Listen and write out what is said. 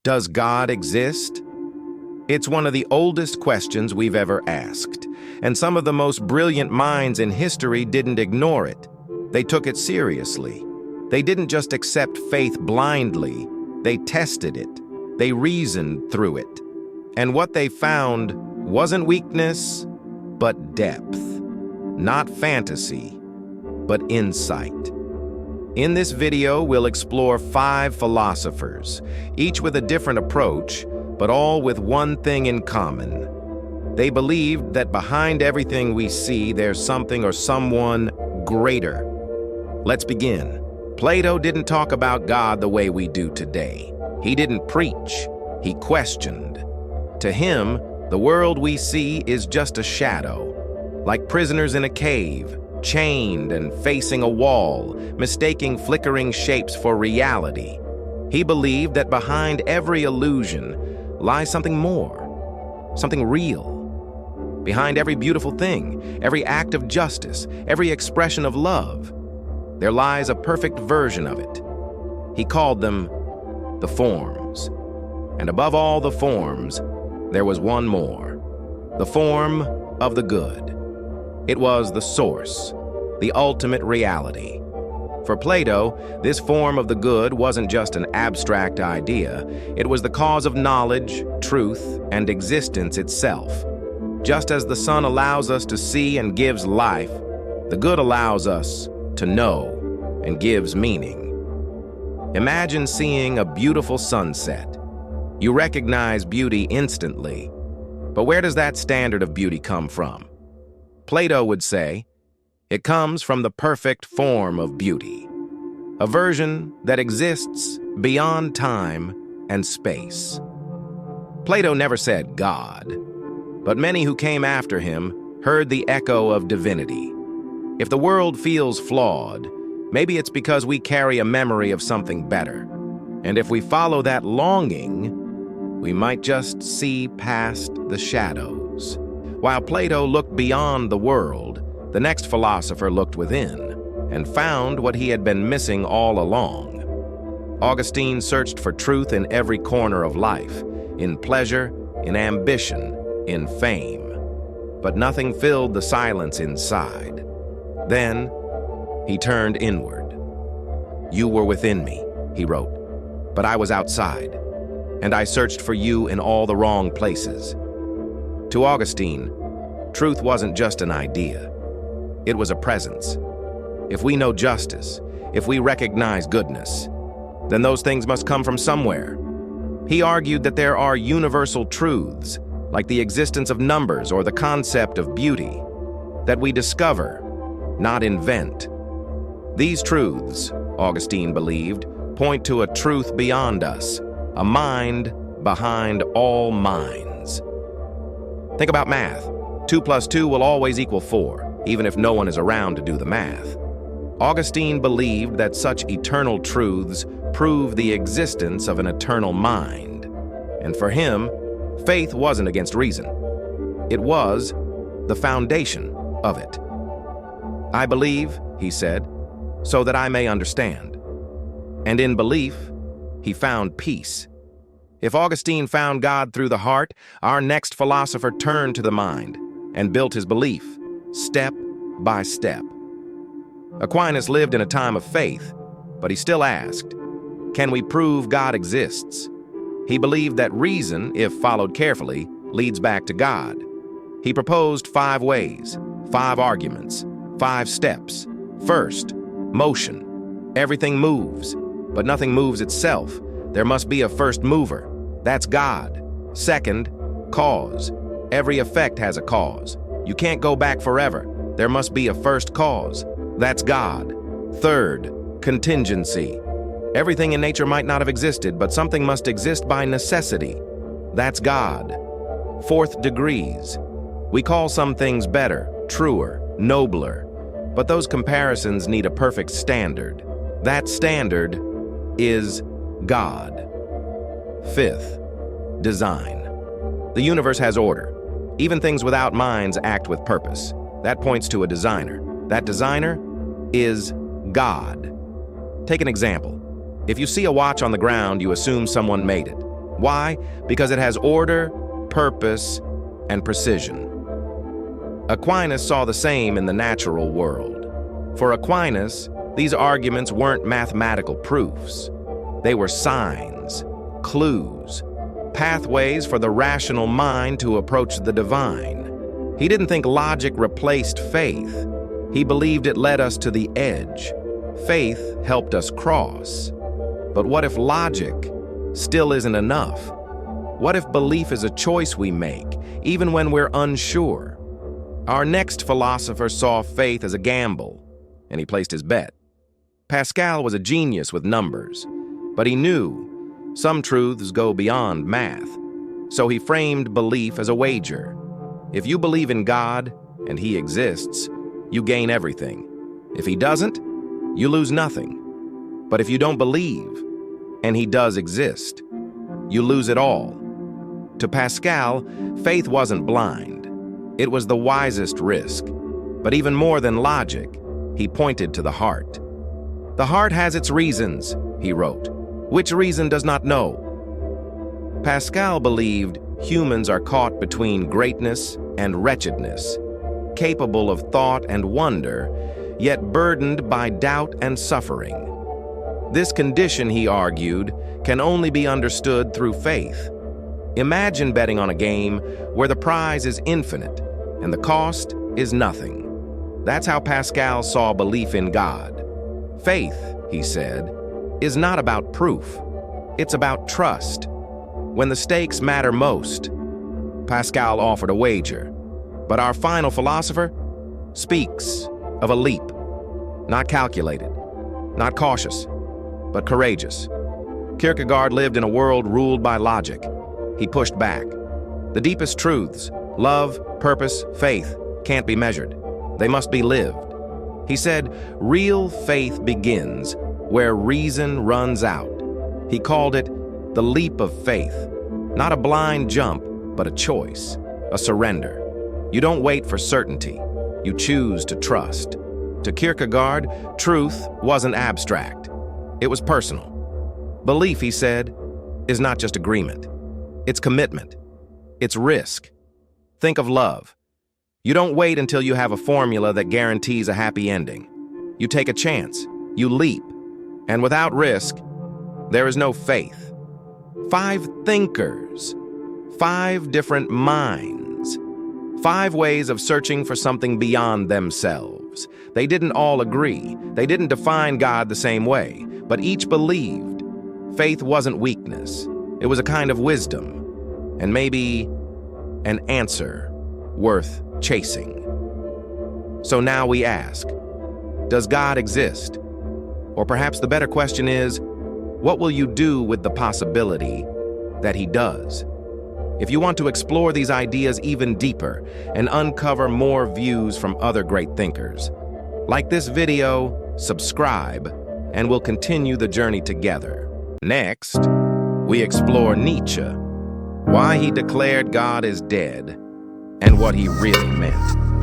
Does God exist? It's one of the oldest questions we've ever asked, and some of the most brilliant minds in history didn't ignore it. They took it seriously. They didn't just accept faith blindly, they tested it. They reasoned through it. And what they found wasn't weakness, but depth. Not fantasy, but insight. In this video, we'll explore 5 philosophers, each with a different approach, but all with one thing in common. They believed that behind everything we see, there's something or someone greater. Let's begin. Plato didn't talk about God the way we do today. He didn't preach, he questioned. To him, the world we see is just a shadow, like prisoners in a cave, chained and facing a wall, mistaking flickering shapes for reality. He believed that behind every illusion lies something more, something real. Behind every beautiful thing, every act of justice, every expression of love, there lies a perfect version of it. He called them the forms. And above all the forms, there was one more, the form of the good. It was the source, the ultimate reality. For Plato, this form of the good wasn't just an abstract idea. It was the cause of knowledge, truth, and existence itself. Just as the sun allows us to see and gives life, the good allows us to know and gives meaning. Imagine seeing a beautiful sunset. You recognize beauty instantly. But where does that standard of beauty come from? Plato would say, it comes from the perfect form of beauty, a version that exists beyond time and space. Plato never said God, but many who came after him heard the echo of divinity. If the world feels flawed, maybe it's because we carry a memory of something better. And if we follow that longing, we might just see past the shadows. While Plato looked beyond the world, the next philosopher looked within and found what he had been missing all along. Augustine searched for truth in every corner of life, in pleasure, in ambition, in fame. But nothing filled the silence inside. Then he turned inward. You were within me, he wrote, but I was outside, and I searched for you in all the wrong places. To Augustine, truth wasn't just an idea. It was a presence. If we know justice, if we recognize goodness, then those things must come from somewhere. He argued that there are universal truths, like the existence of numbers or the concept of beauty, that we discover, not invent. These truths, Augustine believed, point to a truth beyond us, a mind behind all minds. Think about math. 2 plus 2 will always equal 4, even if no one is around to do the math. Augustine believed that such eternal truths prove the existence of an eternal mind. And for him, faith wasn't against reason. It was the foundation of it. I believe, he said, so that I may understand. And in belief, he found peace. If Augustine found God through the heart, our next philosopher turned to the mind and built his belief, step by step. Aquinas lived in a time of faith, but he still asked, can we prove God exists? He believed that reason, if followed carefully, leads back to God. He proposed 5 ways, 5 arguments, 5 steps. First, motion. Everything moves, but nothing moves itself. There must be a first mover. That's God. Second, cause. Every effect has a cause. You can't go back forever. There must be a first cause. That's God. Third, contingency. Everything in nature might not have existed, but something must exist by necessity. That's God. Fourth, degrees. We call some things better, truer, nobler, but those comparisons need a perfect standard. That standard is God. Fifth, design. The universe has order. Even things without minds act with purpose. That points to a designer. That designer is God. Take an example. If you see a watch on the ground, you assume someone made it. Why? Because it has order, purpose, and precision. Aquinas saw the same in the natural world. For Aquinas, these arguments weren't mathematical proofs. They were signs, clues, pathways for the rational mind to approach the divine. He didn't think logic replaced faith. He believed it led us to the edge. Faith helped us cross. But what if logic still isn't enough? What if belief is a choice we make, even when we're unsure? Our next philosopher saw faith as a gamble, and he placed his bet. Pascal was a genius with numbers, but he knew some truths go beyond math. So he framed belief as a wager. If you believe in God, and He exists, you gain everything. If He doesn't, you lose nothing. But if you don't believe, and He does exist, you lose it all. To Pascal, faith wasn't blind. It was the wisest risk. But even more than logic, he pointed to the heart. The heart has its reasons, he wrote. Which reason does not know? Pascal believed humans are caught between greatness and wretchedness, capable of thought and wonder, yet burdened by doubt and suffering. This condition, he argued, can only be understood through faith. Imagine betting on a game where the prize is infinite and the cost is nothing. That's how Pascal saw belief in God. Faith, he said, is not about proof. It's about trust. When the stakes matter most, Pascal offered a wager. But our final philosopher speaks of a leap, not calculated, not cautious, but courageous. Kierkegaard lived in a world ruled by logic. He pushed back. The deepest truths, love, purpose, faith, can't be measured. They must be lived. He said, real faith begins where reason runs out. He called it the leap of faith, not a blind jump, but a choice, a surrender. You don't wait for certainty. You choose to trust. To Kierkegaard, truth wasn't abstract. It was personal. Belief, he said, is not just agreement. It's commitment. It's risk. Think of love. You don't wait until you have a formula that guarantees a happy ending. You take a chance. You leap. And without risk, there is no faith. 5 thinkers, 5 different minds, 5 ways of searching for something beyond themselves. They didn't all agree. They didn't define God the same way, but each believed. Faith wasn't weakness. It was a kind of wisdom, and maybe an answer worth chasing. So now we ask, does God exist? Or perhaps the better question is, what will you do with the possibility that He does? If you want to explore these ideas even deeper and uncover more views from other great thinkers, like this video, subscribe, and we'll continue the journey together. Next, we explore Nietzsche, why he declared God is dead, and what he really meant.